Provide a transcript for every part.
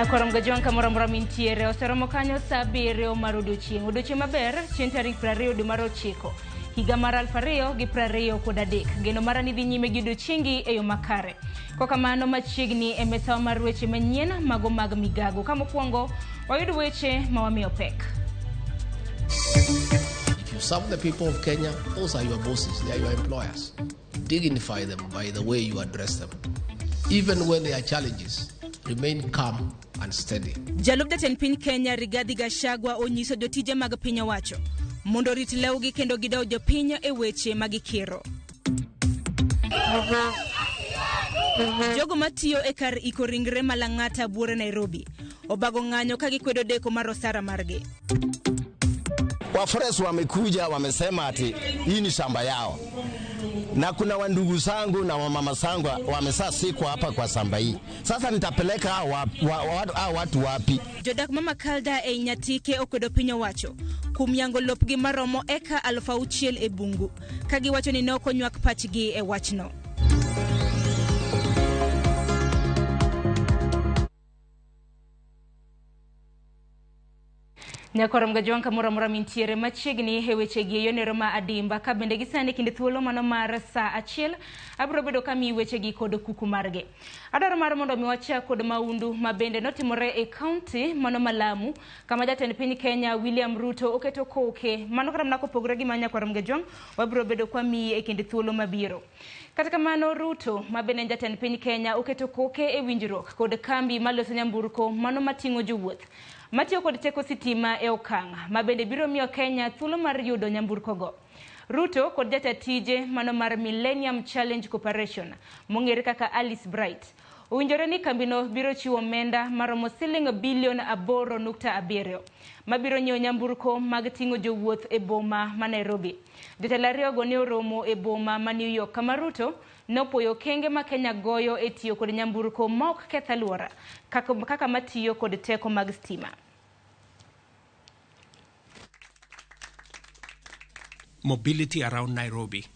Nyakorom gajuan kamora mintiere oseromo kanyo sa 7 mar odiochieng'. Odiochieng' maber chieng' tarik 20 dwe mar 9 higa mar 2023. Geno mara ni dhi nyime gi odiochiengi e yo makare. Kokamano machiegni e mesa mar weche manyien mago mag migago. Kamokwongo wayud weche mawamiyo pek. If you serve the people of Kenya, those are your bosses, they are your employers. Dignify them by the way you address them. Even when there are challenges, remain calm and steady. Jalub jatend piny Kenya Rigathi Gachagua onyiso jotije mag piny owacho mondo rit lewgi kendo gidew jopiny e weche mag ikiro. Jogo matiyo e kar iko ringre malang'ata buore Nairobi obago ng'anyo ka gikwedo deko mar osara margi. Wafres wamekuja wamesema ati hii ni shamba yao. Na kuna wandugu zangu na wamama zangu wamesa siku hapa kwa shamba hii. Sasa nitapeleka watu wapi? Jodak mama Kalda e Nyatike okwedo piny owacho kumyango lopgi maromo eka 6,000 e bungu kagi wacho ni ne okonywak pachgi e wachno. Nyakorom gajuan kamora mintiere machiegni e wechegi yonero ma adimba ka bende gisani kinde thuolo mano mar sa 1 abro bedo kami wechegi kod kuku marge. Adaro mar mondo mi wachak kod maundu ma bende notimore e county mano Malamu kama jatend piny Kenya William Ruto oketo koke mano kata mnako pogre gi manya Nyakorom gajuan wabro bedo kwami e kinde thuolo mabiro. Kata kamano Ruto ma bende jatend piny Kenya oketo koke e winjruok kod kambi maloso nyamburko mano mating'o jowuoth matiyo kod teko sitima e okang' ma bende biro miyo Kenya thuolo mar yudo nyamburko go. Ruto kod jatatije mano mar Millennium Challenge Corporation mong'ere kaka Alice Bright owinjore ni kambino biro chiwo omenda maromo $8 billion mabiro nyiewo nyamburko mag ting'o jowuoth e boma ma Nairobi. Jotelo ariyogo ne oromo e boma ma New York kama Ruto nopuoyo kenge ma Kenya goyo e tiyo kod nyamburko ma ok keth alwora kaka matiyo kod teko mag stima. Mobility around Nairobi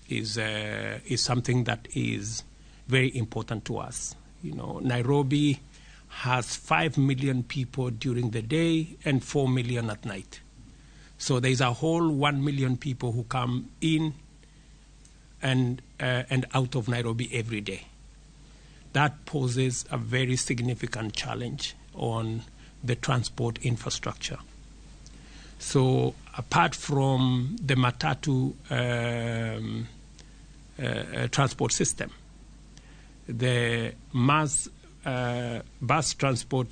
is something that is very important to us. You know, Nairobi has 5 million people during the day and 4 million at night. So there's a whole 1 million people who come in and out of Nairobi every day. That poses a very significant challenge on the transport infrastructure. So apart from the matatu transport system, the mass bus transport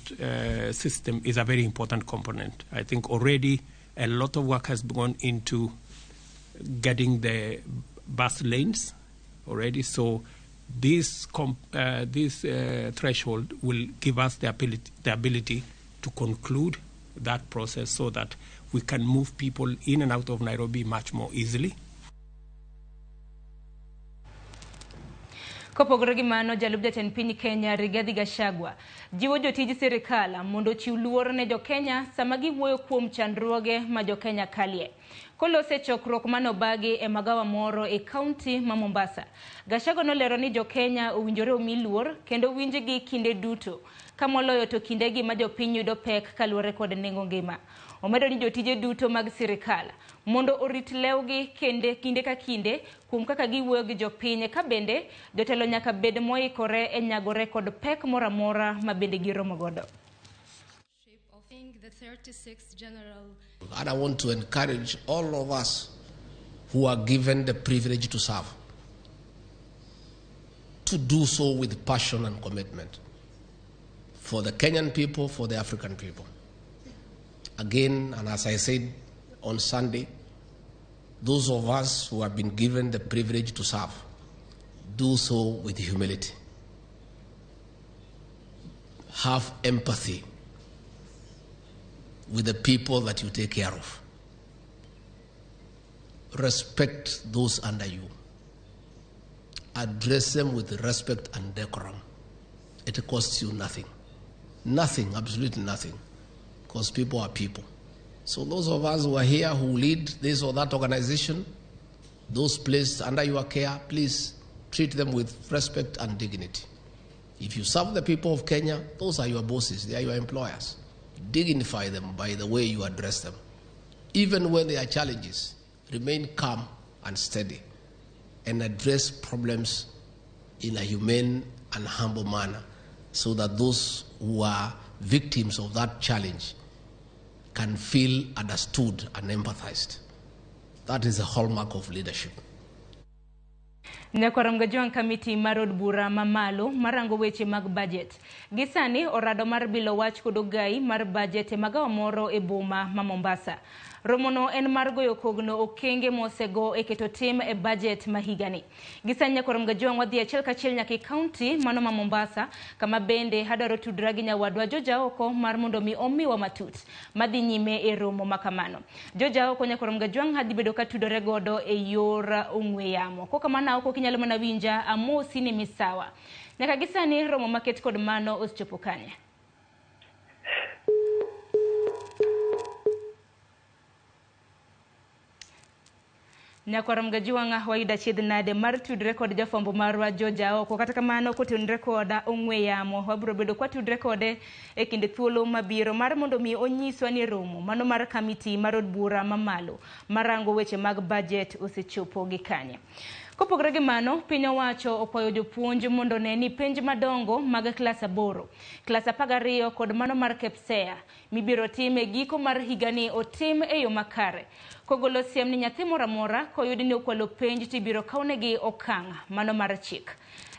system is a very important component. I think already a lot of work has gone into getting the bus lanes already. So this threshold will give us the ability to conclude that process so that we can move people in and out of Nairobi much more easily. Kopogore gi mano jalub jatend piny Kenya Rigathi Gachagua jiwo jotij sirikal mondo chiw luor ne jo Kenya sama giwuoyo kuom chandruoge ma jo Kenya kalie. Kolose chokruok manobagi e magawa moro e county ma Mombasa. Gachagua nolero ni jo Kenya owinjore omi luor kendo winjgi kinde duto kamoloyo to kindegi ma jo piny yudo pek kaluwore kod nengo ngima. Omedo ni jotije duto mag sirikal mondo orit lewgi kinde ka kinde kuom kaka giwuoyo gi jopiny ka bende jotelo nyaka bed moikore e nyagore kod pek moramora ma bende giromo godo. And I want to encourage all of us who are given the privilege to serve to do so with passion and commitment for the Kenyan people, for the African people. Again, and as I said on Sunday, those of us who have been given the privilege to serve, do so with humility. Have empathy with the people that you take care of. Respect those under you. Address them with respect and decorum. It costs you nothing. Nothing, absolutely nothing. Because people are people. So those of us who are here who lead this or that organization, those placed under your care, please treat them with respect and dignity. If you serve the people of Kenya, those are your bosses, they are your employers. Dignify them by the way you address them. Even when there are challenges, remain calm and steady and address problems in a humane and humble manner so that those who are victims of that challenge can feel understood and empathized. That is the hallmark of leadership. Nyakoram gajuang kamiti marod bura mamalo marango weche mag budget. Gisani orado mar bilo wach kodogai mar budget magawa moro e boma ma Mombasa. Romono en mar goyo kogno okenge mosego eketo tim e budget mahigani. Gisani nyakoram gajuang wadhi achiel kachiel nyaka county mano ma Mombasa kama bende hadaro tudragi nyawadwa Joja oko mar mondo mi omiwa matut madhi nyime e romo makamano. Joja oko nyakoram gajuang hadhi bedo ka tudore godo e yor ong'we yamo. Koka mana oko kinyalo mana winja amosi ni misawa. Nyaka gisani romo market kod mano oschopo kanye. Nyakoram gajuang waida chidnade mar tudre kod jafombo marwa Joja oko kata kamano kotenre koda ong'we yamo wabro bedo kwa tudre kode e kinde thuolo mabiro mar mondo mi onyiswa ni romo mano mar kamiti marod bura mamalo marango weche mag budget osechopo gikanye. Kopogore gi mano, piny owacho okwayo jopuonj mondo ne ni penj madongo mag klas 8, klas 12 kod mano mar KPSEA mibiro tim e giko mar higani otim e yo makare. Kogolo siem ni nyathi moro amora koyudi ni okwalo penj tibiro kawnegi okang' mano mar chik.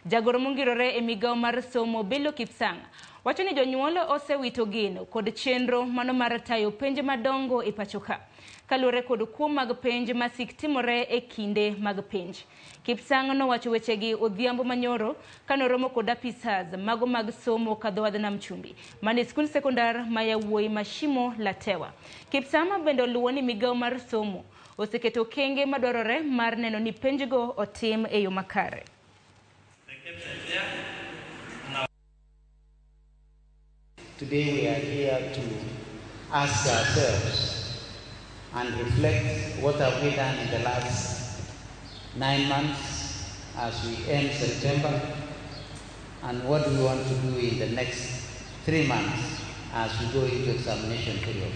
Jagoro mongirore e migawo mar somo Bello Kipsang wacho ni jonyuol osewito geno kod chenro mano mar tayo penj madongo e pachoka. Kalure kod kuom mag penj masik timore e kinde mag penj. Kipsang nowacho wechegi odhiambo manyoro kanoromo kod apisas mago mag somo kadhowadh nam chumbi mane skul sekondar ma yawuoyi Mashimo Latewa. Kipsang bende luwo ni migawo mar somo oseketo kenge madwarore mar neno ni penjgo otim e yo makare. Today we are here to ask ourselves and reflect what have we done in the last 9 months as we end September, and what do we want to do in the next 3 months as we go into examination period.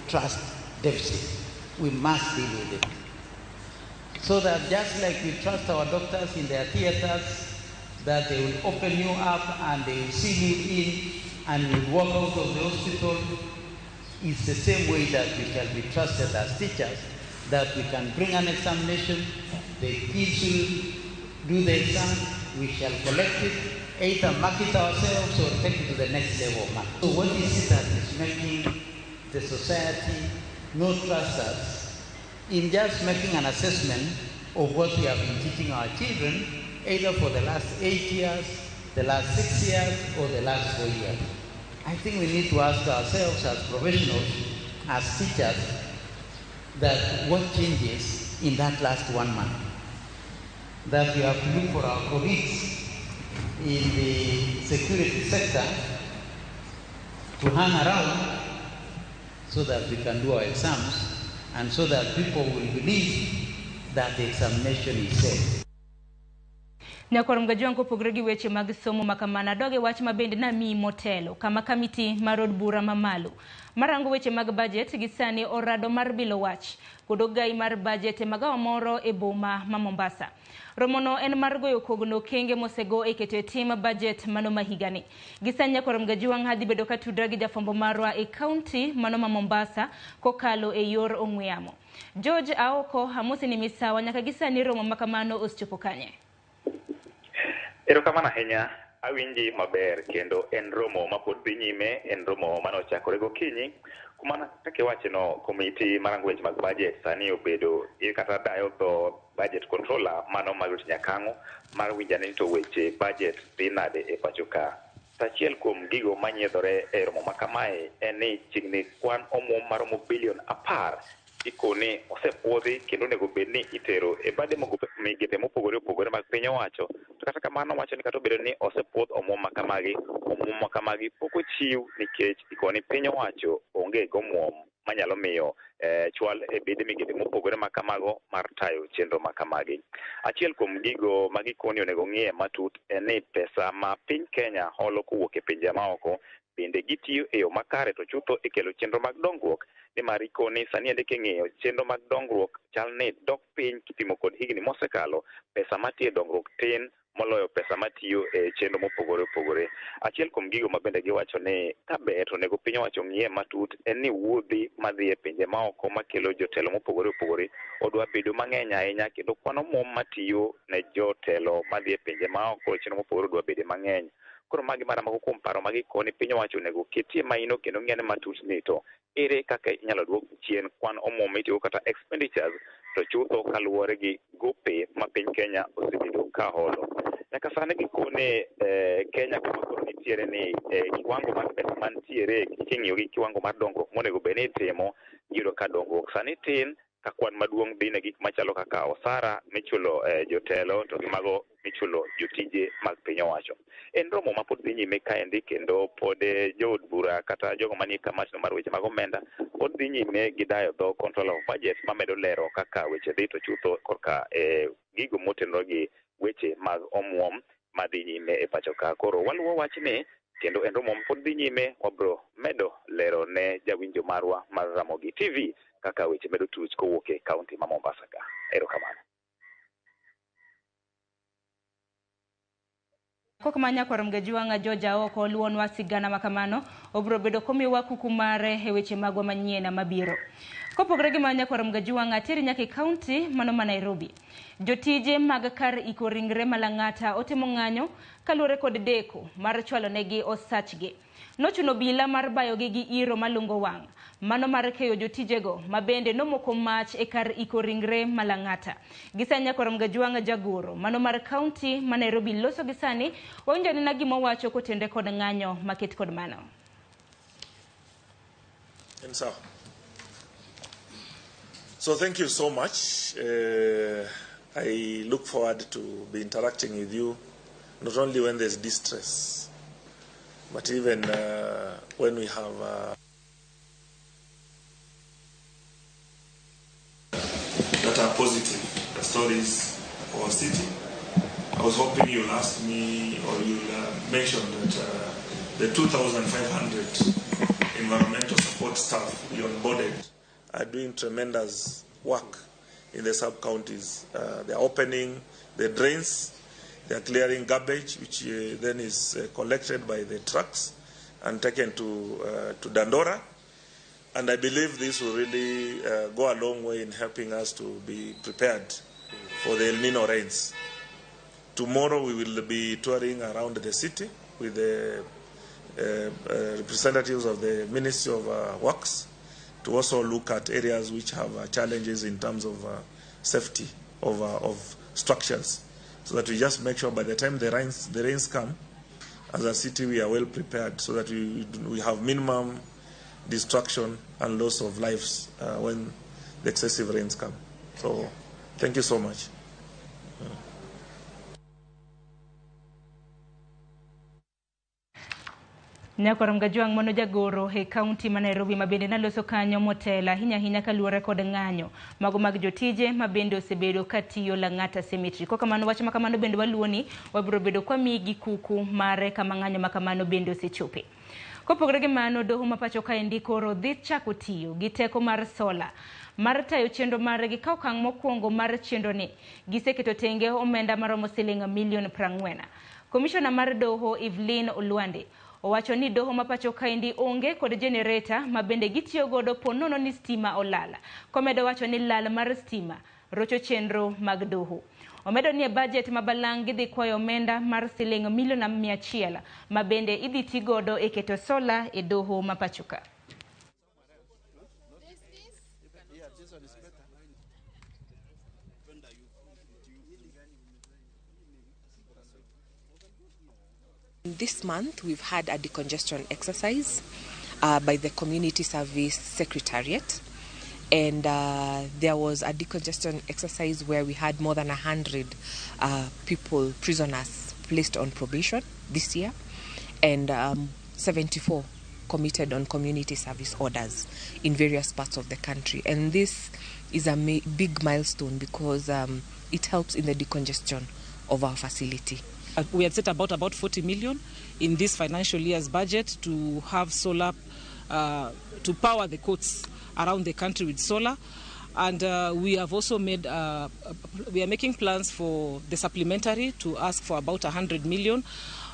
Trust deficit, we must deal with it. So that just like we trust our doctors in their theaters, that they will open you up and they will see you in and you will walk out of the hospital, it's the same way that we shall be trusted as teachers, that we can bring an examination, the kids will do the exam, we shall collect it, either mark it ourselves or take it to the next level of mark. So what is it that is making the society not trust us in just making an assessment of what we have been teaching our children, either for the last 8 years, the last 6 years, or the last 4 years? I think we need to ask ourselves as professionals, as teachers, that what changes in that last 1 month? That we have to look for our colleagues in the security sector to hang around so that we can do our exams and so that people will believe that the examination is safe. Nyakoram gajuang kopogore gi weche mag somo makamana doge wach mabende na mi motelo kama kamiti marod bura mamalo marango weche mag budget gisani orado mar bilo wach kodogai mar budget magawa moro e boma ma Mombasa. Romono en mar goyo kogno kenge mosego e keto tim budget mano mahigani. Gisani nyakoram gajuang hadhi bedo ka tudra gi jafombo marwa e county mano ma Mombasa kokalo e yor ong'we yamo. George Aoko hamusi ni misawa nyaka gisani romo makamano oschopo kanye. Erokamano ahinya, awinji maber kendo en romo mapod dhi nyime, en romo manochakore gokinyi kumana kaka wacheno komiti marango weche mag budget sani obedo kata dayo to budget controller mano mag Nyakang'o mar winjane to weche budget dhi nade e pachoka. Achiel kuom gigo manyiedhore e romo makamae en ni chiegni kwan omuom maromo bilion 10 ikone osepuodhi kendo nego bed ni itero e bade migepe mopogore opogore mag piny owacho. To kata kamano wacho ni kata obedo ni osepuodh omuom makamagi pok ochiw nikech ikoni piny owacho onge gomuom manyalo miyo chwal e bede migepe mopogore makamago mar tayo chenro makamagi. Achiel kuom gigo magikoni onego ng'iye matut en ni pesa ma piny Kenya holo kowuok e pinje maoko bende gitiyo e yo makare to chutho e kelo chenro mag dongruok. Nimar ikoni sani ende king'iyo chenro mag dongruok chal ni dok piny kipimo kod higni mosekalo, pesa matiyo e dongruok tin moloyo pesa matiyo e chenro mopogore opogore. Achiel kuom gigo ma bende giwacho ni kaber to onego piny owacho ng'iye matut en ni wuodhi madhi e pinje maoko makelo jotelo mopogore opogore odwa bedo mang'eny ahinya, kendo kwan omwom matiyo ne jotelo madhi e pinje maoko chenro mopogore odwa bede mang'eny. Koro magi mana moko kuom paro magikoni piny owacho onego ketie maino kendo ng'iyane matut ni to ere kaka inyalo duok chien kwan omwom mitiyo kata expenditures to chutho kaluwore gi gope ma piny Kenya osebedo ka holo. Nyaka sani gikone Kenya kuma koro nitiere ni kiwango mar pesa mantiere king'iyo gi kiwango mar dongruok monego bed ni itimo, iyudo ka dongruok sani tin ka kwan maduong' dhi ne gik machalo kaka osara michulo jotelo to gi mago michulo jotije mag piny owacho. En romo ma pod dhi nyime kaendi kendo pod jood bura kata jogo manie kamati mar weche mag omenda pod dhi nyime gi dayo dho control of budget mamedo lero kaka weche dhi to chutho korka gigo motenore gi weche mag omwom madhi nyime e pacho ka. Koro waluwo wachni kendo en romo pod dhi nyime, wabro medo lero ne jawinjo marwa mar Ramogi TV kaka weche medo tuch kowuok e kaunti ma Mombasa ka. Erokamano. Kok manya kwarom gajiwanga Georgia oko luonwa sigana makamano obro bedo komiwa kuku mare e weche magwa manyiena mabiro. Kopogore gi manya kwarom gajiwanga tiri nyaka kaunti mano ma Nairobi. Jotije mag kar iko ringre malang'ata otimo ng'anyo kaluwore kod deko mar chwalo negi osachgi. Nochuno bila mar bayogi gi iro malungo wang'. Mano mar keyo jotijego mabende nomoko mach e kar iko ringre malang'ata. Gisanya kwarom gajiwanga jagoro mano mar kaunti ma Nairobi loso gisani waunjani na gimo wacho kotende kod ng'anyo maket kod mano. And so thank you so much. I look forward to be interacting with you, not only when there's distress, but even when we have that are positive stories for our city. I was hoping you'll ask me or you'll mention that the 2,500 environmental support staff we onboarded are doing tremendous work in the sub-counties. They're opening the drains, they're clearing garbage, which then is collected by the trucks and taken to Dandora. And I believe this will really go a long way in helping us to be prepared for the El Nino rains. Tomorrow we will be touring around the city with the representatives of the Ministry of Works to also look at areas which have challenges in terms of safety of structures, so that we just make sure by the time the rains come, as a city we are well prepared, so that we have minimum destruction and loss of lives when the excessive rains come. So thank you so much. Nyakoram gajuang mono jagoro he kaunti ma Nairobi mabende naloso kanyo motela hinya kaluwore kod ng'anyo mago mag jotije mabende osebedo katiyo Lang'ata Cemetery. Kokamano wach makamano bende waluoni wabiro bedo kwa migi kuku mare kama ng'anyo makamano bende osechope. Kopogore gi mano doho mapacho ka ndikoro dhi chako tiyo gi teko mar sola mar tayo chenro mare gi okang' mokwongo mar chenro ni giseketo tenge omenda maromo siling milion 40. Komishona mar doho Evelyn Olwande owacho ni doho mapacho kaendi onge kod generator mabende gitiyo godo ponono ni stima olala. Komedo wacho ni lal mar stima rocho chenro mag doho. Omedo ni budget mabalang gidhi kwayo omenda mar siling milion 100 mabende idhi ti godo e keto sola e doho mapacho ka. This month, we've had a decongestion exercise by the Community Service Secretariat. And there was a decongestion exercise where we had more than 100 prisoners placed on probation this year. And 74 committed on community service orders in various parts of the country. And this is a big milestone because it helps in the decongestion of our facility. We had set about 40 million in this financial year's budget to have solar, to power the courts around the country with solar. And we have also made, we are making plans for the supplementary to ask for about 100 million.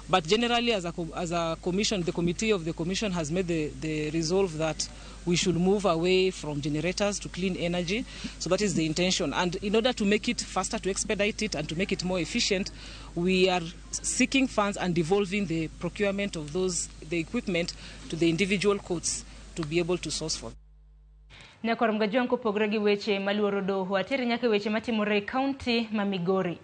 But generally, as a commission, the committee of the commission has made the resolve that we should move away from generators to clean energy. So that is the intention. And in order to make it faster, to expedite it, and to make it more efficient, we are seeking funds and devolving the procurement of the equipment to the individual courts to be able to source for. Nyakor mgajonko pogregi weche maluoro doho atiri nyake weche matimore county ma Migori.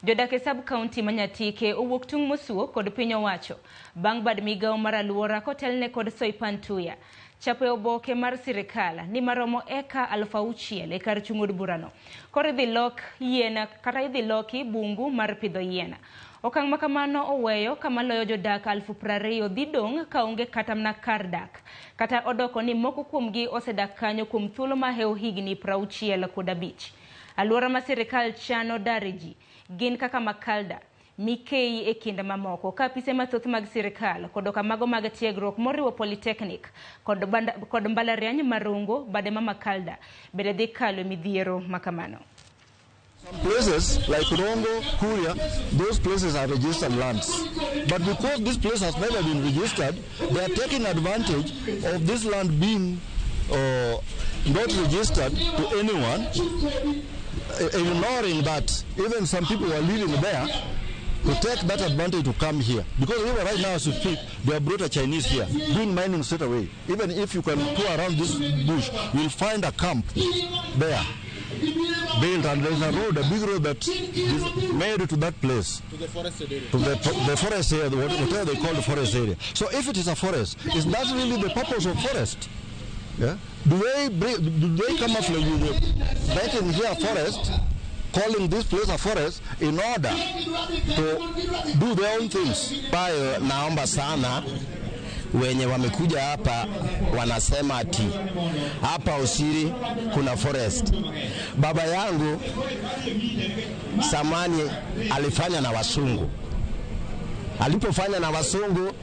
Jodake sub county manyatike owuok tung mosuo kod piny owacho bang' bad migao mar aluora kotelne kod Soipan Tuya chapo oboke mar sirikal ni maromo eka 6,000 e kar chung'od burano kor idhi lok yiena kata idhi loki bungu mar pidho yiena. Okang' makamano oweyo kama loyo jodak 20,000 dhi dong' kaonge kata mna kar dak kata odoko ni moko kuomgi osedak kanyo kuom thuolo ma hew higni 65. Aluora ma sirikal chano dariji gin kaka Makalda, Mikei e kinda mamoko ka apise mathoth mag sirikal kod okamago mag tiegruok moriwo Polytechnic kod mbalariany Marungo bade ma Makalda bede dhi kalo midhiero makamano. Some places like Rongo, Kuria, those places are registered lands. But because this place has never been registered, they are taking advantage of this land being not registered to anyone, ignoring that even some people who are living there to take that advantage to come here. Because even right now as we speak, they have brought a Chinese here, doing mining straight away. Even if you can tour around this bush, you'll find a camp there. Built, and there's a road, a big road that is made to that place. To the forested area. To the forest area, whatever they call the forest area. So if it is a forest, is that really the purpose of forest? Yeah? Do they come up with making here a forest, calling this place a forest in order to do their own things? Naomba sana wenye wamekuja hapa wanasema ati hapa Usiri kuna forest. Baba yangu samani alifanya na wasungu. Alipofanya na wasungu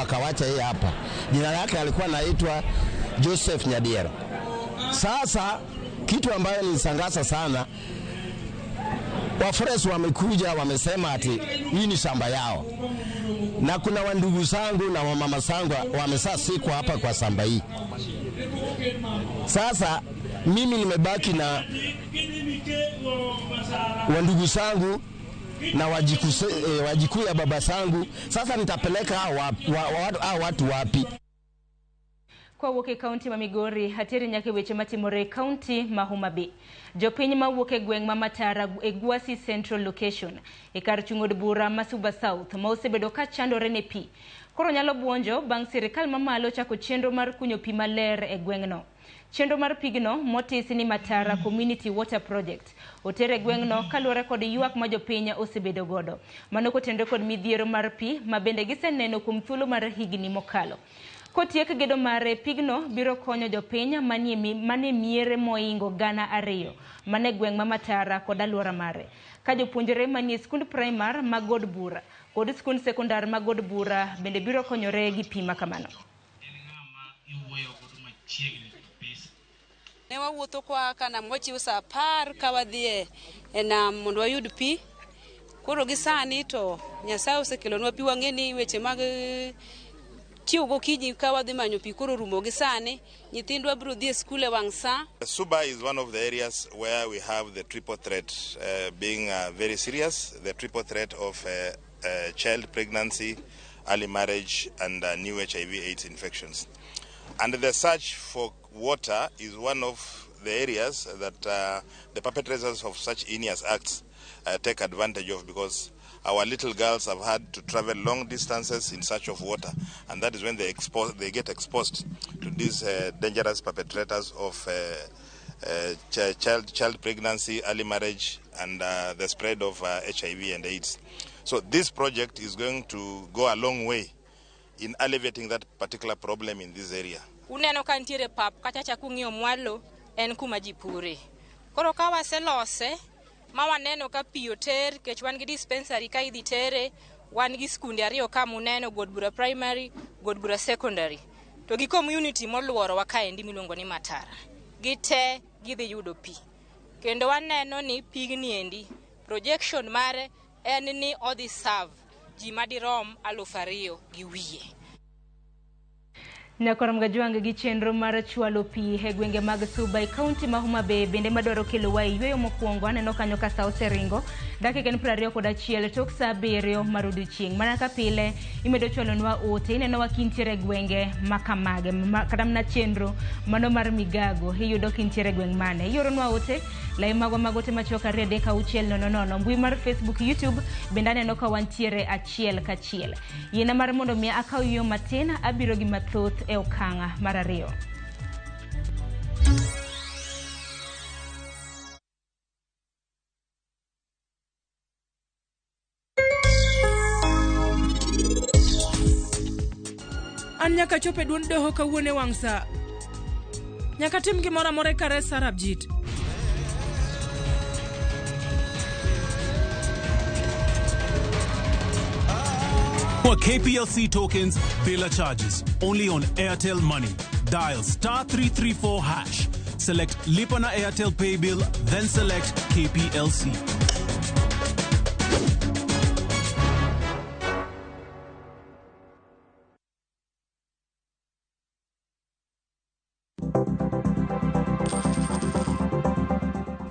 akawacha yeye hapa. Jina lake alikuwa anaitwa Joseph Nyadiera. Sasa kitu ambayo nilishangaza sana, wa forest wamekuja wamesema ati hii ni shamba yao. Na kuna wandugu zangu na wamama zangu wamesaa siku hapa kwa shamba hii. Sasa mimi nimebaki na wandugu zangu na wajikuu ya baba zangu. Sasa nitapeleka watu wapi? Kwa woke county ma Migori hatiri nyake weche matimore county ma Homa Bay. Jopiny ma woke gweng' ma Matara e Gwasi Central Location e kar chung'od bura ma Suba South ma osebedo ka chandore ne pi. Koro nyalo buonjo bang' sirikal mamalo chako chenro mar kunyo pi maler e gweng'no. Chenro mar pigno motisi ni Matara Community Water Project otere gweng'no kaluwore kod ywak ma jopiny osebedo godo. Mano kotende kod midhiero mar pi ma bende giseneno kuom thuolo mar higni mokalo. Kotiek gedo mare pigno biro konyo jopiny manie miere moingo 2,000 mane gweng' ma Matara kod aluora mare. Ka jopuonjre manie skund primar ma God Bura kod skund sekondar ma God Bura bende biro konyore gi pi makamano. Ne wawuotho kwa kana mochiw sa 10 ka wadhi e nam mondo wayud pi. Koro gi sani to Nyasaye osekelonwa pi, wang'eni weche mag Suba is one of the areas where we have the triple threat being very serious, the triple threat of child pregnancy, early marriage, and new HIV/AIDS infections. And the search for water is one of the areas that the perpetrators of such heinous acts take advantage of, because our little girls have had to travel long distances in search of water, and that is when they get exposed to these dangerous perpetrators of child pregnancy, early marriage, and the spread of HIV and AIDS. So this project is going to go a long way in alleviating that particular problem in this area. Uneno ka ntiere pap kachacha kung'iyo mwalo en kuma ji pure. Koro ka waselose ma waneno ka pi oter kech wan gi dispensary ka idhi tere, wan gi skunde ariyo ka muneno Godbura Primary, Godbura Secondary. To gi community moluoro wa kaendi miluongo ni Matara. Gite gidhi yudo pi. Kendo waneno ni pigni endi projection mare en ni odhi serve ji madirom 2,000 gi wiye. Nyakoram Gajwang gi chenro mar chwalo pi e gwenge mag Suba e kaunti ma Homa Bay bende madwaro kelo wa yweyo mokwongo aneno kanyo ka sa oseringo dakika 21 tok sa 7 mar odiechieng' mana ka pile imedo chwalonwa ote ineno wa kintiere gwenge makamage kata mna chenro mano mar migago iyudo kintiere gweng' mane ioronwa ote lai magwa magote machoka 3:600 mbui mar Facebook YouTube bende aneno ka wantiere achiel kachiel yena mar mondo mi akaw yo matin abiro gi mathoth e okanga mar ariyo. An nyaka chope duon doho kawuone wang' sa. Nyaka tim gimoro amora kare Sarab Jit. For KPLC tokens, Bela charges only on Airtel Money. Dial *334#. Select Lipana Airtel Pay Bill, then select KPLC.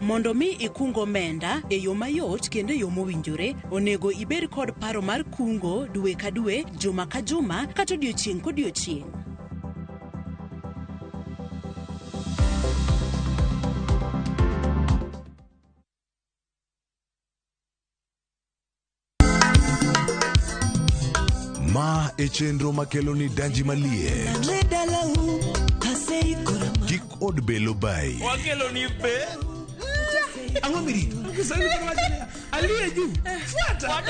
Mondo mi ikungo omenda e yo mayot kendo e yo mowinjore, onego ibed kod paro mar kungo dwe ka dwe, juma ka juma, kata odiechieng' kodiechieng'. Ma e chenro makelo ni danji malie. Kik od belo bai. Wakelo ni be. Ango mirito. Aliye juu. Fuata.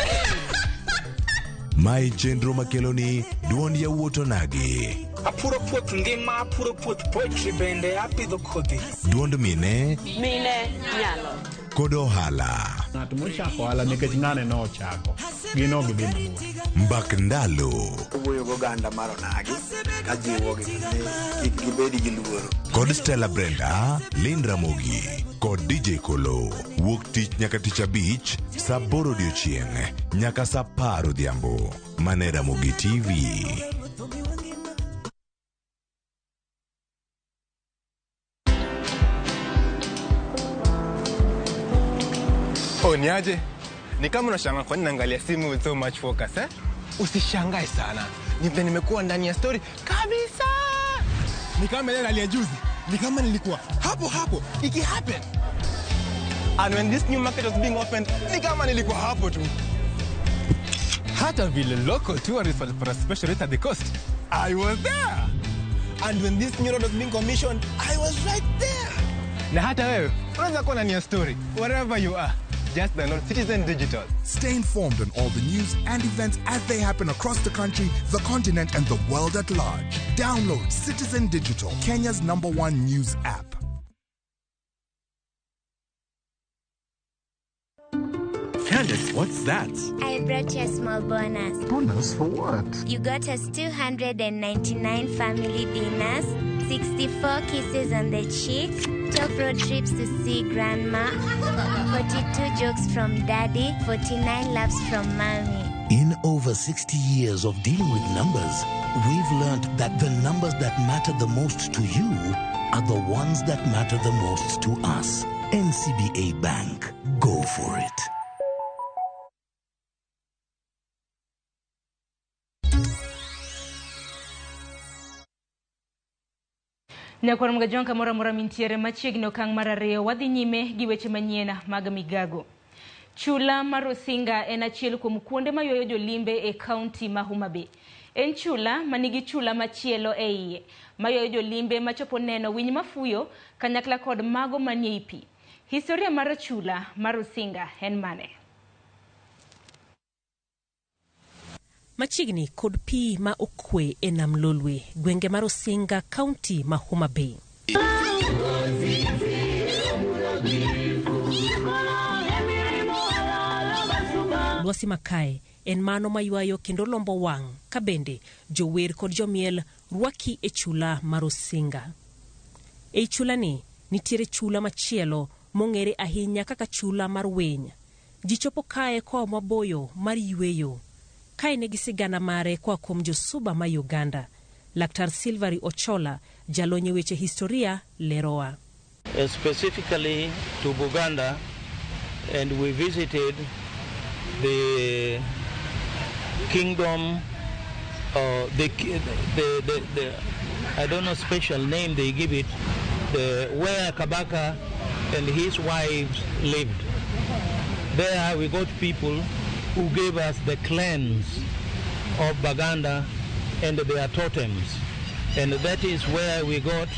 Ma e chenro makelo ni duond yawuoto nagi. Apuro puoth ngima, apuro puoth poetry bende, apidho kodhi. Duond mine. Mine nyalo. Kod ohala. Ng'at mochako ohala nikech ng'ane no ochako. Gino gi bimbo. Mbak ndalo. Wuoyo go ganda mar onagi. Kajiwo gi kik gibedi gi luoro. Kod Stella Brenda, Lynn Ramogi. Kod DJ Kolo. Wuok tich nyaka tich abich, sa 8 odiechieng' nyaka sa 10 odhiambo. Mane Ramogi TV. Niaje? Ni kama unashangaa kwa nini naangalia simu with so much focus eh? Usishangae sana. Nimekuwa ndani ya story kabisa. Ni kama ile hali ya juzi. Ni kama nilikuwa hapo iki happen. And when this new market was being opened, ni kama nilikuwa hapo tu. Hata vile local tourists for a special rate at the coast, I was there. And when this new road was being commissioned, I was right there. Na hata wewe, unaweza kuwa ndani ya story wherever you are. Just download Citizen Digital. Stay informed on all the news and events as they happen across the country, the continent, and the world at large. Download Citizen Digital, Kenya's #1 news app. Candace, what's that? I brought you a small bonus. Bonus for what? You got us 299 family dinners, 64 kisses on the cheek, 12 road trips to see grandma, 42 jokes from daddy, 49 laughs from mommy. In over 60 years of dealing with numbers, we've learned that the numbers that matter the most to you are the ones that matter the most to us. NCBA Bank. Go for it. Nyakoram Gajonka mora mintiere machiegni okang' mar ariyo wadhi nyime gi weche manyien mag migago. Chula mar Osinga en achiel kuom kuonde mayuayo jolimbe e kaunti ma Homa Bay. En chula manigi chula machielo e iye mayuayo jolimbe machopo neno winy mafuyo kanyakla kod mago manie i pi. Historia mar chula mar Osinga en mane? Machigni kod pi ma okwe e nam Lolwe, gwenge mar Osinga, kaunti ma Homa Bay. Lwasi makae en mano maywayo kendo lombo wang' ka bende jower kod jomiel rwaki e chula mar Osinga. E chula ni nitiere chula machielo mong'ere ahinya kaka chula mar Winy. Ji chopo kae koa maboyo mar yweyo. Kae ne gisigana mare kwa kuom josuba ma Uganda. Laktar Silvary Ochola, jalonye weche historia, leroa. Specifically to Buganda, and we visited the kingdom, the I don't know special name they give it, where Kabaka and his wives lived. There we got people who gave us the clans of Baganda and their totems. And that is where we got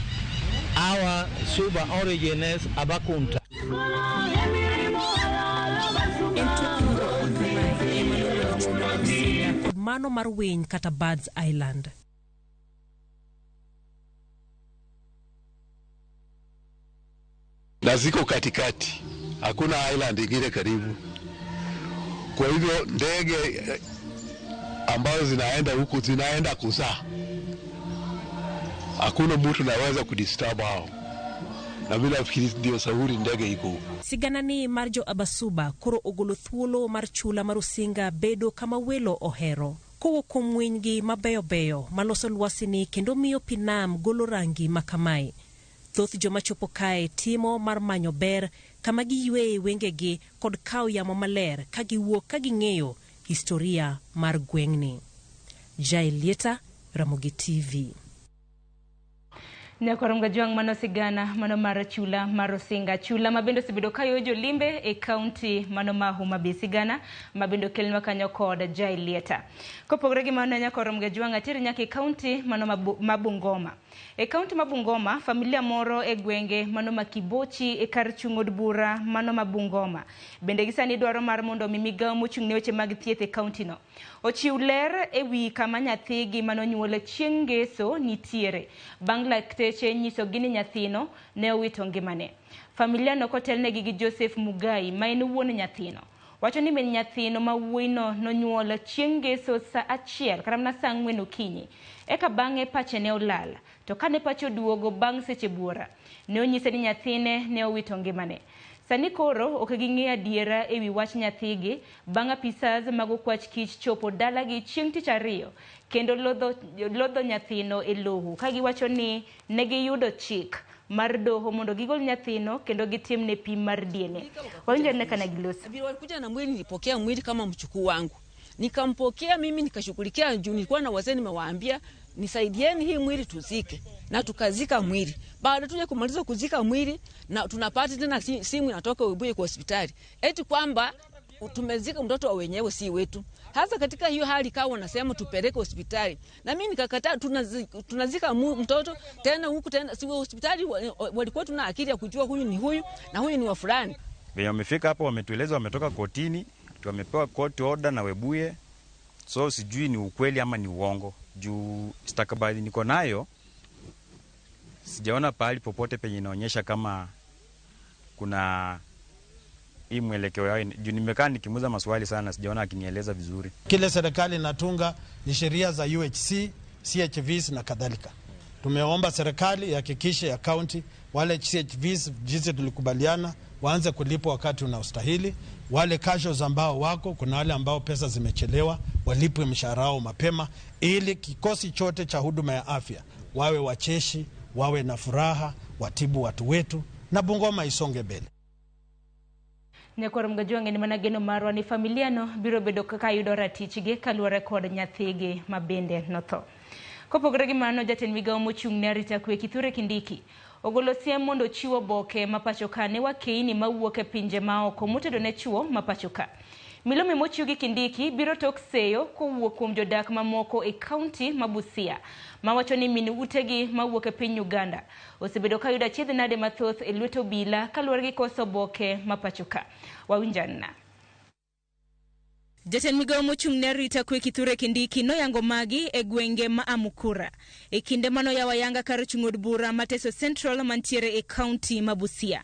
our Suba origin as Abakunta. Mano mar Winy kata Birds Island. Na ziko katikati, hakuna island ingine karibu. Kwa hivyo ndege ambazo zinaenda huku zinaenda kuzaa. Hakuna mtu naweza kudisturb hao. Na bila nafikiri ndio sauri ndege iko. Siganani marjo abasuba koro ogolo thuolo mar chula mar Osinga bedo kama welo ohero. Kowo kuom winygi mabeyo beyo maloso lwasi ni kendo miyo pinam golo rangi makamai. Thoth joma chopo kae timo mar manyo ber kama giywe wengegi kod kaw yamo maler ka giwuok ka ging'eyo historia mar gweng'ni. Jailieta, Ramogi TV. Nyakorom gajuang mano sigana mano mar chula mar Osinga, chula mabendo sibedo kayo jolimbe e kaunti mano ma Homa Bay, sigana mabendo kelnwa kanyo kod Jailieta. Kopogore gi mano nyakorom gajuang atiri nyaka e kaunti mano Mabungoma. E kaunti Mabungoma, familia moro e gwenge mano Makibochi e kar chung'od bura mano Mabungoma. Bende gisani dwaro mar mondo mimigawo mochung'ne weche mag thieth e kaunti no ochiw ler e wi kama nyathigi mano nyuol chieng' ngeso nitiere. Bang' lakteche nyiso gini nyathino ne owito ngimane. Familia no kotelnegi gi Joseph Mugai ma en wuon nyathino. Wacho ni min nyathino ma wuoyino nonyuol chieng' ngeso sa 1 kata mana sa 4 okinyi. Eka bang'e pache ne olal. To kane pache duogo bang' seche buora, ne onyise ni nyathine ne owito ngimane. Sani koro ok ging'eyo adiera e wi wach nyathigi bang' apisas mag okwach kich chopo dalagi chieng' tich 2 kendo lodho nyathino e lowo ka giwacho ni ne giyudo chik mar doho mondo gigol nyathino kendo gitimne pim mar DNA. Waonje ne kana gilosi. Walikuja na mwili, nilipokea mwili kama mchukuu wangu. Nikampokea mimi nikashughulikia juu nilikuwa na wazee nimewaambia nisaidieni hii mwili tuzike, na tukazika mwili. Baada tuje kumaliza kuzika mwili na tunapata tena simu inatoka Webuye kwa hospitali eti kwamba tumezika mtoto wa wenyewe si wetu. Hasa katika hiyo hali kawa wanasema tupeleke hospitali, na mimi nikakataa. Tunazika mtoto tena huku tena si hospitali. Walikuwa tuna akili ya kujua huyu ni huyu na huyu ni wa fulani. Wenye wamefika hapo wametueleza wametoka kotini, wamepewa court order na Webuye. So sijui ni ukweli ama ni uongo. Juu stakabadhi niko nayo sijaona pahali popote penye inaonyesha kama kuna hii mwelekeo yao. Juu nimekaa nikimuuza maswali sana, sijaona akinieleza vizuri. Kile serikali inatunga ni sheria za UHC, CHVs na kadhalika. Tumeomba serikali ihakikishe ya county wale CHVs jinsi tulikubaliana waanze kulipwa wakati unaostahili. Wale casuals ambao wako, kuna wale ambao pesa zimechelewa, walipwe mshahara wao mapema ili kikosi chote cha huduma ya afya wawe wacheshi, wawe na furaha, watibu watu wetu na Bungoma isonge mbele. Nyakorom gajuang ni manageno marwa ni familia no biro bedo kaka yudo ratichgi kaluwore kod nyathigi mabende notho. Kopogore gi mano, jatend migawo mochung'ne arita kwe Kithure Kindiki ogolo siem mondo chiwo boke mapachoka ne wakeini mawuok e pinje maoko motedo ne chuo mapachoka. Milome mochiw gi Kindiki biro tok seyo kowuok kuom jodak mamoko e kaunti ma Busia mawacho ni min utegi mawuok e piny Uganda osebedo ka yudo achiedh nade mathoth e lwet obila kaluwore gi koso boke mapachoka. Wawinjana. Jatend migao mochung' ne rita kwe Kithure Kindiki noyango magi e gwenge ma Amukura e kinde mano ya wayanga kar chung'od bura Mateso Central mantiere e county ma Busia.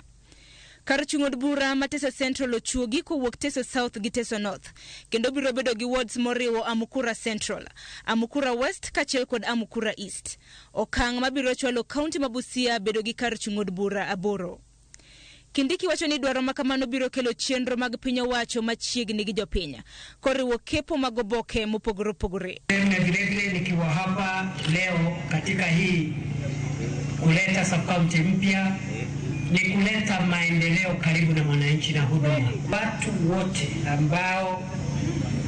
Kar chung'od bura Mateso Central ochuogi kowuok Teso South gi Teso North kendo biro bedo gi wards moriwo Amukura Central, Amukura West kachiel kod Amukura East. Okang' mabiro chwalo county ma Busia bedo gi kar chung'od bura 8. Kindiki wacho ni dwaro makamano biro kelo chenro mag piny owacho machiegni gi jopiny koriwo kepo mag oboke mopogore opogore. Vile nikiwa hapa leo katika hii kuleta sub-county mpya ni kuleta maendeleo karibu na wananchi na huduma. Watu wote ambao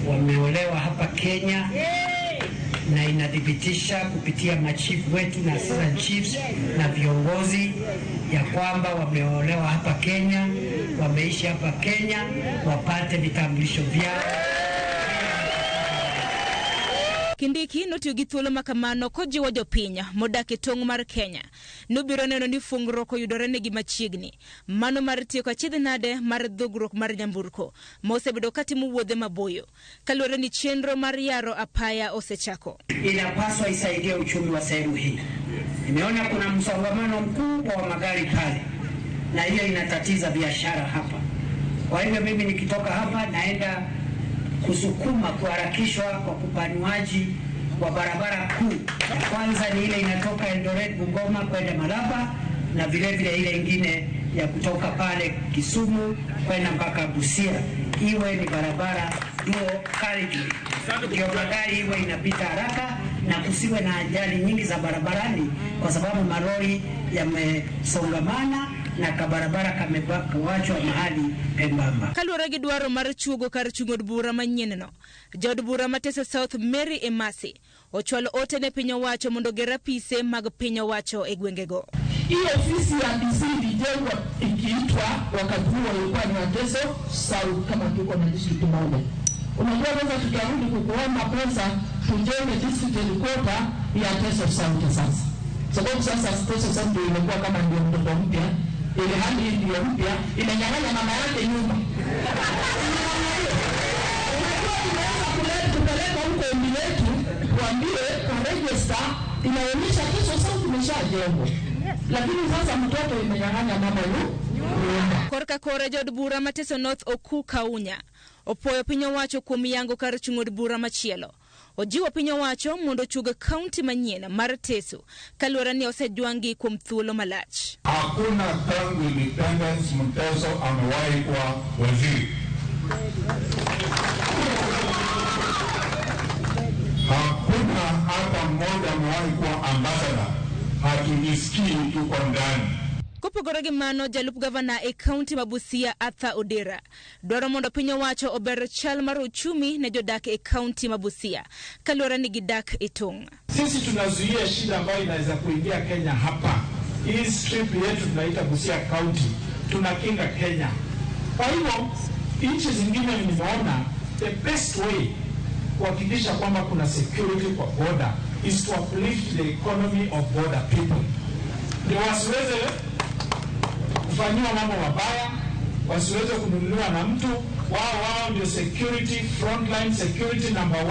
wameolewa hapa Kenya na inadhibitisha kupitia machifu wetu na assistant chiefs na viongozi ya kwamba wameolewa hapa Kenya, wameishi hapa Kenya, wapate vitambulisho vyao. Kindiki notiyo gi thuolo makamano kojiwo jopiny modak e tong' mar Kenya nobiro neno ni fungruok oyudore negi machiegni mano mar tieko achiedh nade mar dhugruok mar nyamburko mosebedo katimo wuodhe maboyo kaluwore ni chenro mar yaro apaya osechako. Inapaswa isaidie uchumi wa sehemu hii. Nimeona kuna msongamano mkubwa wa magari pale na hiyo inatatiza biashara hapa. Kwa hivyo mimi nikitoka hapa naenda kusukuma kuharakishwa kwa kupanuaji wa barabara kuu. Ya kwanza ni ile inatoka Eldoret Bungoma kwenda Malaba na vile vile ile ingine ya kutoka pale Kisumu kwenda mpaka Busia. Iwe ni barabara dual carriageway. Ndio magari iwe inapita haraka na kusiwe na ajali nyingi za barabarani kwa sababu malori yamesongamana na kabarabara kamewachwa mahali pembamba. Kaluwore gi dwaro mar chuogo kar chung'od bura manyienno, jaod bura Mateso South Mary Emasi ochwalo ote ne piny owacho mondo ger apise mag piny owacho e gwengego. Hii ofisi ya DC ilijengwa ikiitwa wakati huo ilikuwa ni Mateso South kama tuko na district moja. Unajua sasa tutarudi kukuomba pesa tujenge district headquarter ya Teso South sasa. Sababu sasa Teso South imekuwa kama ndio mtoto mpya. Ile hali hii ndio mpya imenyang'anya mama yake nyumba. Tupeleka huko ombi letu tuambie kwa register inaonyesha Teso South imeshajengwa. Lakini sasa mtoto imenyang'anya mama nyumba. Korka kore jaod bura Mateso North Oku Kaunya opoyo piny owacho kuom yango kar chung'od bura machielo. Ojiwo piny owacho mondo chug county manyien mar Teso kaluwore ni osejwangi kuom thuolo malach. Hakuna tangu independence Mteso amewahi kuwa waziri. Hakuna hata mmoja amewahi kuwa ambassador. Hatujisikii tuko ndani. Kopogore gi mano, jalup gavana e county ma Busia Arthur Odera dwaro mondo piny owacho ober chal mar uchumi ne jodak e county ma Busia kaluwore ni gidak e tong'. Sisi tunazuia shida ambayo inaweza kuingia Kenya hapa. Hii strip yetu tunaita Busia County. Tunakinga Kenya. Kwa hivyo nchi zingine nimeona the best way kuhakikisha kwamba kuna security kwa border is to uplift the economy of border people. Ndio wasiweze kufanyiwa mambo mabaya, wasiweze kununuliwa na mtu, wao ndio security, frontline security number 1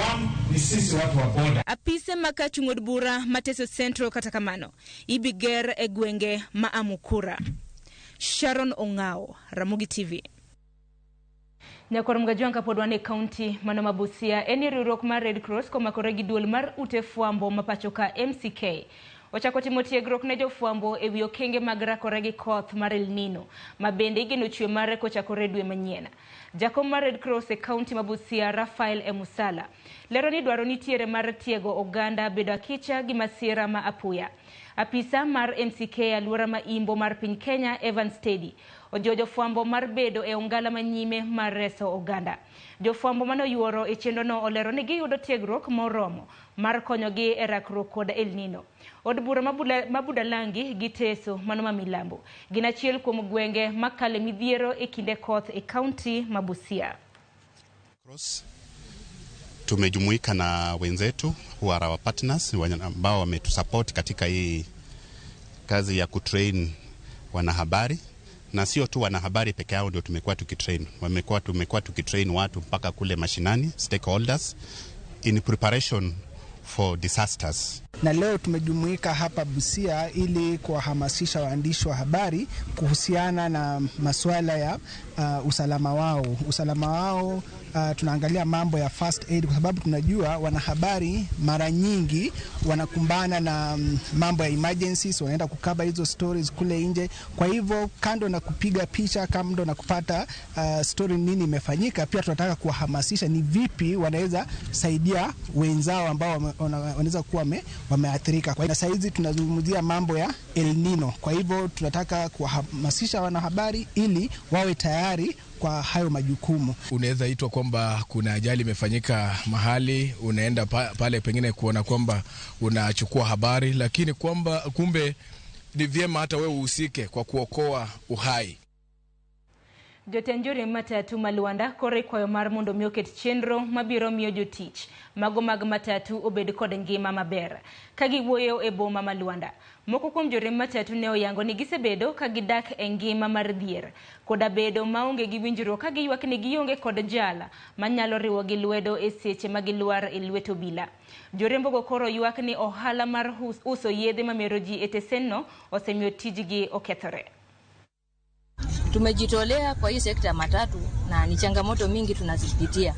ni sisi watu wa border. Apise maka chung'od bura Mateso Central kata kamano ibiger e gwenge ma Amukura. Sharon Ongao, Ramogi TV. Nyakor mgajwanga podwane county mano mabusia eni riwruok mar Red Cross komakore gi duol mar ute fwambo mapacho ka MCK. Ochako timo tiegruok ne jofwambo e wi okenge mag rakore gi koth mar El Nino ma bende igeno chwe mare kochakore dwe manyien. Jakom mar Red Cross e county ma Busia Rafael Emusala lero ni dwaro nitiere mar tiego oganda bedo akicha gi masira ma apuya. Apisa mar MCK alwora ma imbo mar piny Kenya Evan Steady ojiwo jofwambo mar bedo e ongala manyime mar reso oganda. Jofwambo mano yuoro e chenro no olero ni giyudo tiegruok moromo mar konyogi e rakruok kod El Nino. Od bura mabudalangi gi Teso mano ma milambo gina achiel kuom gwenge makale midhiero e kinde koth e county ma Busia. Tumejumuika na wenzetu who are our partners ambao wametusupport katika hii kazi ya kutrain wanahabari na sio tu wanahabari peke yao ndio tumekuwa tukitrain watu mpaka kule mashinani, stakeholders in preparation for disasters. Na leo tumejumuika hapa Busia ili kuwahamasisha waandishi wa habari kuhusiana na masuala ya usalama wao. Tunaangalia mambo ya first aid kwa sababu tunajua wanahabari mara nyingi wanakumbana na mambo ya emergencies, wanaenda kukaba hizo stories kule nje. Kwa hivyo kando na kupiga picha, kando na kupata story nini imefanyika, pia tunataka kuwahamasisha ni vipi wanaweza saidia wenzao ambao wanaweza kuwa wameathirika. Kwa hiyo sasa hizi tunazungumzia mambo ya El Nino. Kwa hivyo tunataka kuwahamasisha wanahabari ili wawe tayari kwa hayo majukumu. Unaweza itwa kwamba kuna ajali imefanyika mahali, unaenda pale pengine kuona kwamba unachukua habari, lakini kumbe ni vyema hata wewe uhusike kwa kuokoa uhai. Jotenjore matatu maluanda kore kwayo mar mondo mioket chenro mabiro miyo jotich mago mag matatu obed kod ngima maber kagiwuoyo e boma maluanda. Moko kuom jore matatu ne oyango ni gisebedo kagidak e ngima mar dhier koda bedo maonge gi winjruok ka giywak ni gionge kod jala manyalo riwo gi lwedo e seche magilwar e lwet obila. Jorembogo koro ywak ni ohala mar uso yedhe mamero ji e tesenno osemiyo tijgi okethore. Tumejitolea kwa hii sekta matatu na ni changamoto mingi tunazipitia.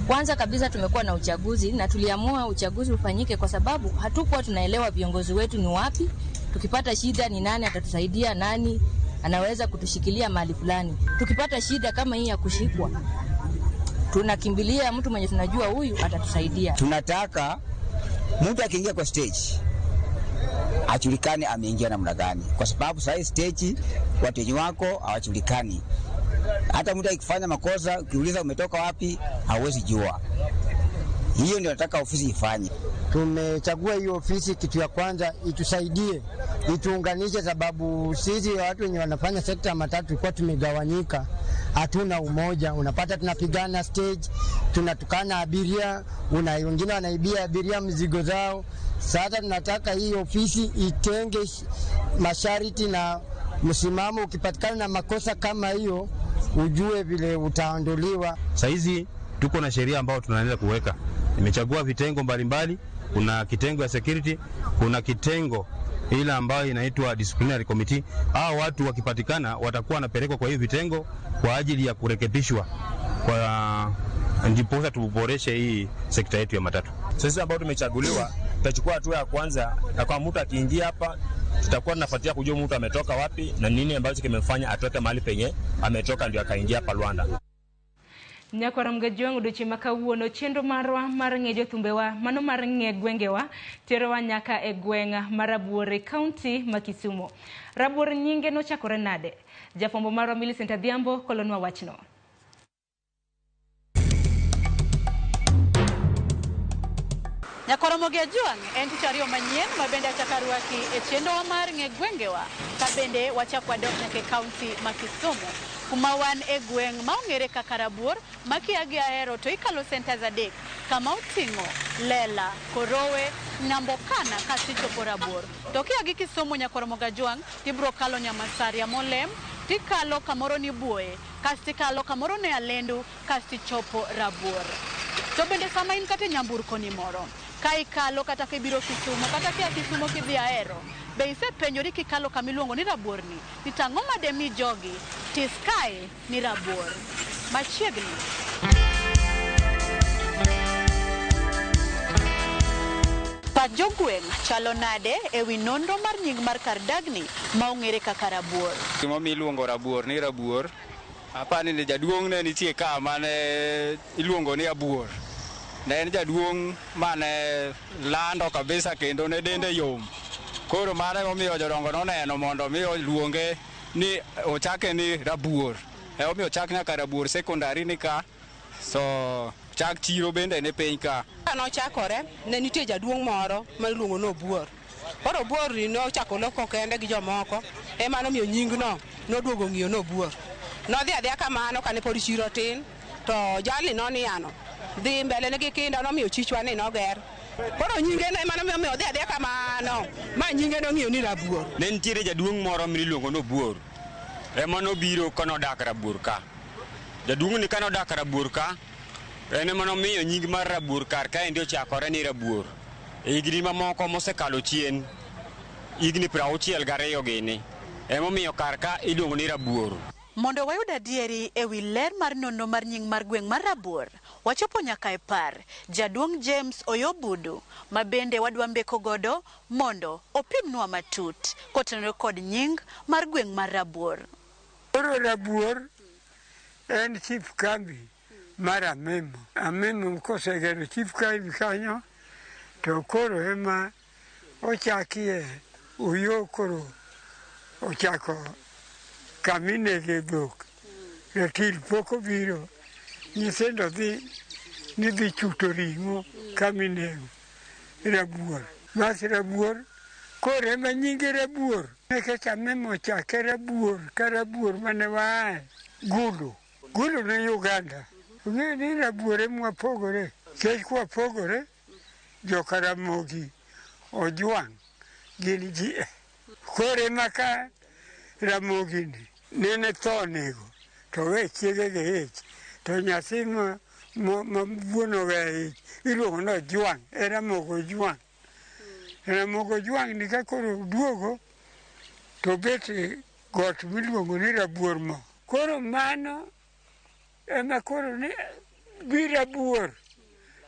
Kwanza kabisa tumekuwa na uchaguzi na tuliamua uchaguzi ufanyike kwa sababu hatukuwa tunaelewa viongozi wetu ni wapi. Tukipata shida ni nani atatusaidia, nani anaweza kutushikilia mahali fulani. Tukipata shida kama hii ya kushikwa, tunakimbilia mtu mwenye tunajua huyu atatusaidia. Tunataka mtu akiingia kwa stage ajulikane ameingia namna gani, kwa sababu sasa stage wateja wako hawajulikani. Hata mtu akifanya makosa ukiuliza umetoka wapi hawezi jua. Hiyo ndio nataka ofisi ifanye. Tumechagua hiyo ofisi, kitu ya kwanza itusaidie, ituunganishe, sababu sisi watu wenye wanafanya sekta ya matatu tulikuwa tumegawanyika, hatuna umoja. Unapata tunapigana stage, tunatukana abiria, wengine wanaibia abiria mzigo zao. Sasa tunataka hii ofisi itenge masharti na msimamo, ukipatikana na makosa kama hiyo ujue vile utaondolewa. Saizi tuko na sheria ambayo tunaanza kuweka. Nimechagua vitengo mbalimbali, kuna kitengo ya security, kuna kitengo ile ambayo inaitwa disciplinary committee. Hao watu wakipatikana watakuwa wanapelekwa kwa hiyo vitengo kwa ajili ya kurekebishwa, kwa ndipo tuboreshe hii sekta yetu ya matatu. Sisi ambao tumechaguliwa tutachukua hatua ya kwanza, na kwa mtu akiingia hapa tutakuwa tunafuatia kujua mtu ametoka wapi na nini ambacho kimemfanya atoke mahali penye ametoka ndio akaingia hapa Luanda. Nyakwaram gajuang uduchi makawuono chenro marwa mar ngejo thumbewa mano mar nge gwengewa terowa nyaka e gwenga marabuore county ma Kisumu. Rabuor nyinge no chakore nade. Jafombo marwa Millicent Adhiambo kolonwa wachno. Ramogi en tich ariyo manyien ma bende achakaruaki e chenro mar nge gwengewa ka bende wachakwa dok nyaka county ma Kisumu kuma wan e gweng ma ong'ere kaka Rabuor ma kiagi Ahero to ikalo centers adek kama oting'o Lela, Korowe, Nambokana kasichopo Rabuor. To kiagi Kisumu Ramogi tibro kalo Nyamasaria Molem, tikalo kamoro ni Buoye, kastikalo kamoro ne Alendu, kastichopo Rabuor. To bende sama in kata nyamburko ni moro kai kalo kata kibiro Kisumu kata kia Kisumu kidhi Ahero be isepenjori kikalo kamiluongo ni Rabuor ni tang'o mademi jogi tiskae ni Rabuor machiegni. Pach jogweng chalo nade ewi nonro mar nying mar kardagni ma ong'ere kaka Rabuor. Gima miluongo Rabuor ni Rabuor, apani ni jaduong' ne nitie ka mane iluongo ni Abuor. Ne en jaduong' mane lando kabisa kendo ne dende yom. Koro mane omiyo jodongo noneno mondo mi luonge ni ochake ni Rabuor. Omiyo ochak nyaka Rabuor sekondari ni ka. So chak chiro bende ne piny ka. Kano chakore ne nitie jaduong' moro ma iluongo no Buor. Koro Buor ni ochako loko kende gi jomoko ema nomiyo nyingno noduogo ng'iyo no Buor. Nodhi adhiya kamano kane pod chiro tin to jali noniano dhi mbele ne gi kinda nomiyo chichwa ni noger. Koro nyinge ne ema nomiyo dhi adhiya kamano ma nyinge nong'iyo ni Rabuor. Ne nitiere jaduong' moro miluongo no Buor. ema nobiro kanodak Rabuor ka. Jaduong' ni kanodak Rabuor ka, en ema nomiyo nying mar Rabuor kar kaendi ochakore ni Rabuor. E higni mamoko mosekalo chien, higni 62 gini, emomiyo kar ka iluongo ni Rabuor. Mondo wayud adieri ewi ler mar nono mar nying mar gweng' mar Rabuor, wachopo nyaka e par Jaduong' James Oyobudu, ma bende wadwa mbeko godo mondo opimnwa matut kotenore kod nying mar gweng' mar Rabuor. Rabuor en chief kambi mar Amemo. Amemo kosegero chief kambi kanyo, to koro ema ochakie Uyo koro ochako kaminege dhok. Ratil pok obiro, nyithindo dhi chuto ring'o kaminego Rabuor. Mas Rabuor koro ema nyinge Rabuor. Nikech Amemo ochake Rabuor ka Rabuor mane waaye Gulu ni Uganda. Ung'e ni Rabuor ema wapogore. Kech kwapogore, joka Ramogi Ojwang' gin ji. Koro ema ka Ramogi ni nene tho nego, to we chiege gi ich, to nyathi ma wuon owe ich iluongo ni Ojwang', Ramogi Ojwang'. Ramogi Ojwang' ni ka koro duogo to bet got miluongo ni Rabuor mo. Koro mano ema koro ni bi Rabuor.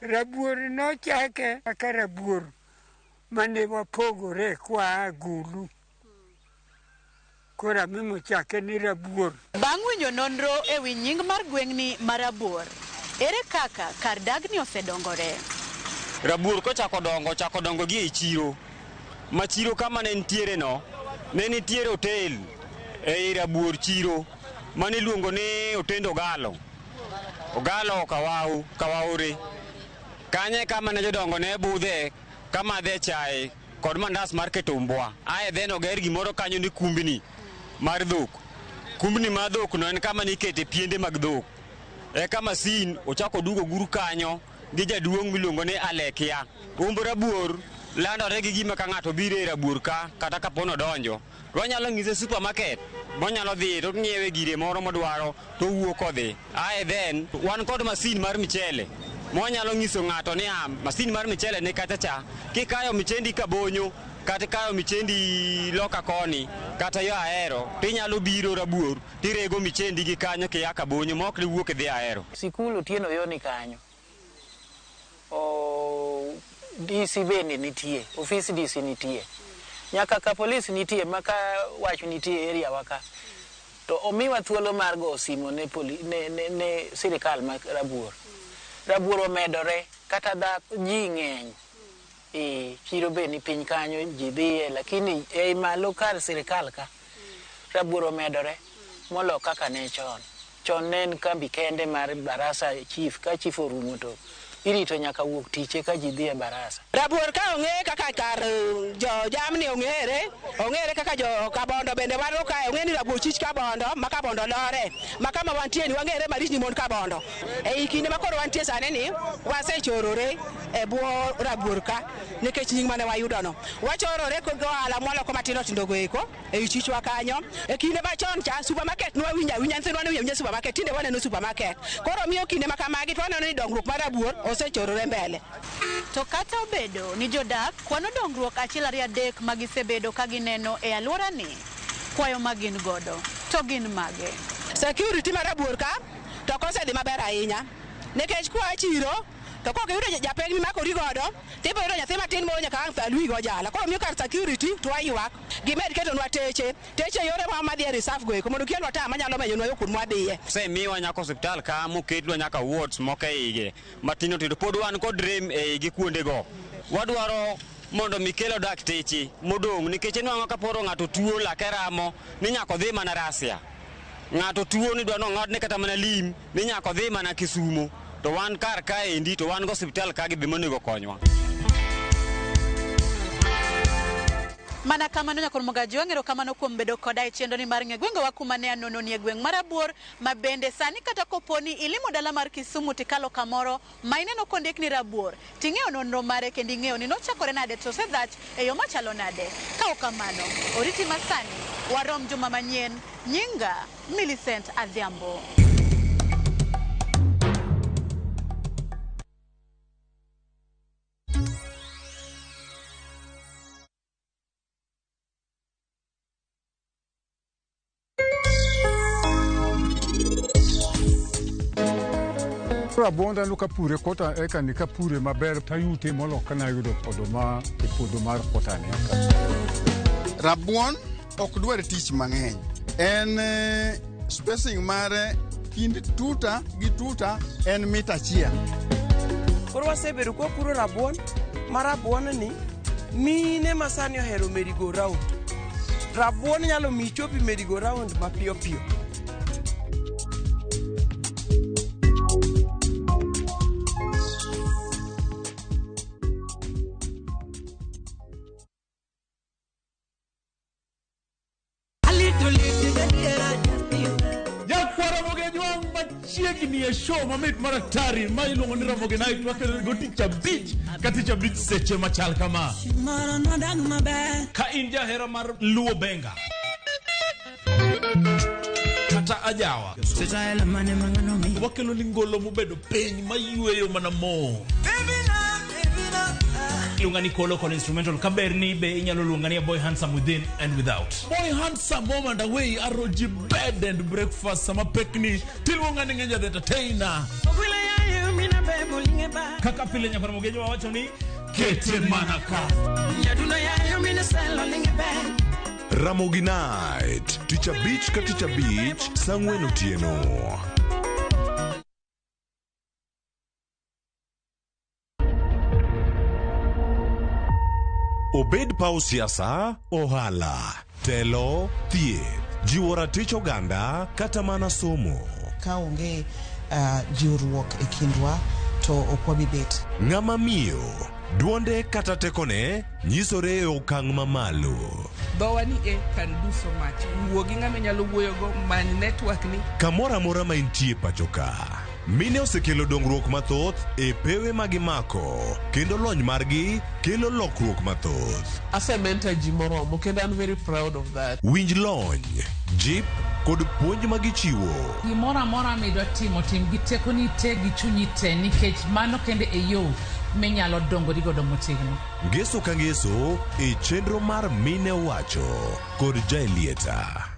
Rabuor nochake ka Rabuor mane wapogore kwa Gulu. Kora Amemo chake ni Rabuor. Bang' winjo nonro ewi nying mar gweng'ni mar Rabuor, ere kaka kar dagni osedongore? Rabuor kochako dongo gi e chiro. Ma chiro kama ne nitiere no, ne nitiere hotel ei Rabuor chiro, mane iluongo ni Otendo Ogalo Kawaure. Kanye kama ne jodongo ne budhe kama dhe chai kod mandas mar keto mbwa. Ae then oger gimoro kanyo ni kumbni mar dhok. Kumbni mar dhok no en kama nikete piende mag dhok. Eka masin ochako dugo guru kanyo gi jaduong' miluongo ni Alekia. Umb Rabuor landore gi gima ka ng'ato biro e Rabuor ka kata kapono donjo. Wanyalo ng'ise supermarket, monyalo dhi to ng'iewe gire moro modwaro to wuok odhi. Ae then wan kod masin mar michele. Mwanyalo ng'iso ng'ato ni masin mar michele ni kata cha, kikayo michendi Kabonyo, kata kayo michendi loka koni, kata yo Ahero, tinyalo biro Rabuor, tirego michendi gi kanyo kia Kabonyo, mok ni wuok dhi Ahero. Sikul otieno yo ni kanyo. DC bende nitie, ofis DC nitie. Nyaka ka polis nitie, maka wacho nitie area waka. To omiwa thuolo mar go simo ne sirikal mar Rabuor. Rabuor omedore kata ji ng'eny. Chiro be ni piny kanyo ji dhiye, lakini ei malo kar sirikal ka Rabuor omedore molo kaka ne chon. Chon ne en kambi kende mar barasa chief, ka chief orumo to irito nyaka wuok tiche ka ji dhiye barasa. Rabuor ka ong'e kaka kar jo jamni ong'ere kaka jo Kabondo bende waro ka ong'e ni Rabuor chich Kabondo, ma Kabondo lore, ma kama wantie ni wang'ere malich ni mon Kabondo. E kinde ma koro wantie sane ni wasechorore e bwo Rabuor ka nikech nying mane wayudo no. Wachorore ko gohala mwaloko matindo tindo go eko e chichwa kanyo. E kinde machon cha supermarket no winja nyithindwa ne winja supermarket, tinde waneno supermarket. Koro miyo kinde ma kamagi to waneno ni dongruok mar Rabuor osechorore mbele. To kata obedo ni jodak kwano dongruok achiel ariyo adek magisebedo ka gineno e alwora ni, kwayo magin godo to gin mage. Security mar Rabuor ka to kosedhi maber ahinya, nikech kwa chiro to kok yudo japeng mimako ri godo, tibo yudo nyathi matin mo nyaka ang' thalwi go jala. Koro miyo kar security to waywak. Gimed ketonwa teche yore ma madhi e reserve go eko mondo kielwa ta manyalo menyonwa yo kuma wadhiye. Miwa nyaka hospital ka moketwa nyaka wards moko e ige matino tindo, pod wan kod rem e ige kuonde go. Wadwaro mondo mikelo dakteche modong' nikech enwang'o kaporo ng'ato tuo lake ramo ni nyako dhi mana Rasia. Ng'ato tuo ni dwano ng'adne kata mana lim ni nyako dhi mana Kisumu. To wan kar kaendi to wan go hospital ka gi bimonego konywa. Mana kamano nyakor mogaji wang'ero kamano kuom bedo koda e chendo ni mar ng'egwenge wa kuma ne anono ni e gweng' mar Rabuor ma bende sani kata koponi ilimo dala mar Kisumu tikalo kamoro ma ineno kondik ni Rabuor ting'eyo nonro mare kendo ing'eyo ni nochakore nade to osedhach e yo machalo nade. Ka ok kamano oriti masani warom juma manyien. Nyinga Millicent Adhiambo. Rabonda nuka pure kota eka nika pure maber tayute molo kana yudo podoma e podo mar kota ne aka. Rabuon ok dwar tich mang'eny. En spacing mare kind tuta gi tuta en mita achiel. Koro wasebedo kwa puro rabuon, ma rabuon ni mine masani ohero merry-go round. Rabuon nyalo mi chopi merry-go round mapiyo piyo. Chiegni e show mamit maratari ma iluongo ni Ramogi Night wakelo go Teacher Beach ka Teacher Beach seche machal kama. Ka in jahera mar luo benga kata ajawa wakelo ni ngolo mobedo piny mayueyo mana mo. Lungani kolo instrumental kaberni be inyalo lungani Boy Handsome Within and Without. Boy Handsome moment away aroji bed and breakfast sama pekni tilungani ngenja the entertainer. Kaka pile nya para mogejo wacho ni kete manaka. Ramogi Night, Teacher Beach ka Teacher Beach, Sangwen Otieno. Obed pau siasa, ohala, telo, thieth, jiwo ratich oganda, kata mana somo. Ka onge jiwruok e kindwa to okwabi bet. Ng'ama miyo, duonde kata tekone, nyisore e okang' mamalo. Dhowa ni can do so much. Wuogi ng'ama nyalo wuoyo go man network ni. Kamora mora ma intie pachoka. Mine osekelo dongruok mathoth e pewe magimako, kendo lony margi kelo lokruok mathoth. Asementa ji moromo kendo I'm very proud of that. Winj lony, jip kod puonj magichiwo. Gimoro amora midwa timo tim gi tekoni te gi chunyi te nikech mano kende e yo minyalo dongo godo motegno. Ngeso ka ngeso e chenro mar Mine Wacho kod Jaelieta.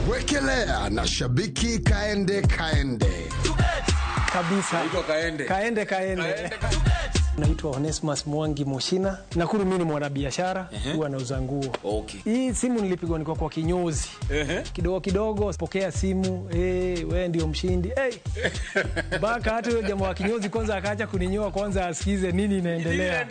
Wekelea na shabiki kaende. Kabisa. Kaende. Naitwa Onesmus Mwangi Moshina. Nakuru mimi ni mwanabiashara, huwa nauza nguo. Okay. Hii simu nilipigwa niko kwa kinyozi. Kidogo pokea simu, wewe ndio mshindi. Mbaka hata jamaa wa kinyozi kwanza akaacha kuninyoa kwanza asikize nini inaendelea.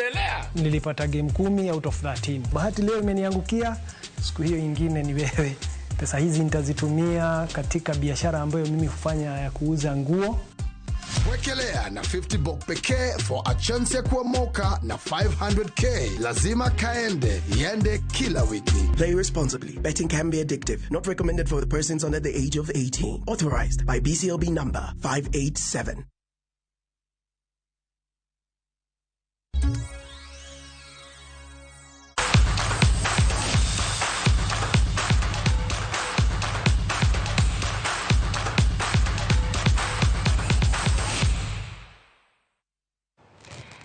Nilipata game 10 out of 13. Bahati leo imeniangukia, siku hiyo nyingine ni wewe. Pesa hizi nitazitumia katika biashara ambayo mimi hufanya ya kuuza nguo. Wekelea na 50 bob pekee for a chance ya kuomoka na 500k. Lazima kaende, yende kila wiki. Play responsibly. Betting can be addictive. Not recommended for the persons under the age of 18. Authorized by BCLB number 587.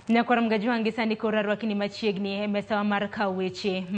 Nyakora mgaji wangi sani korarwa kini machiegni emesa wa marka weche.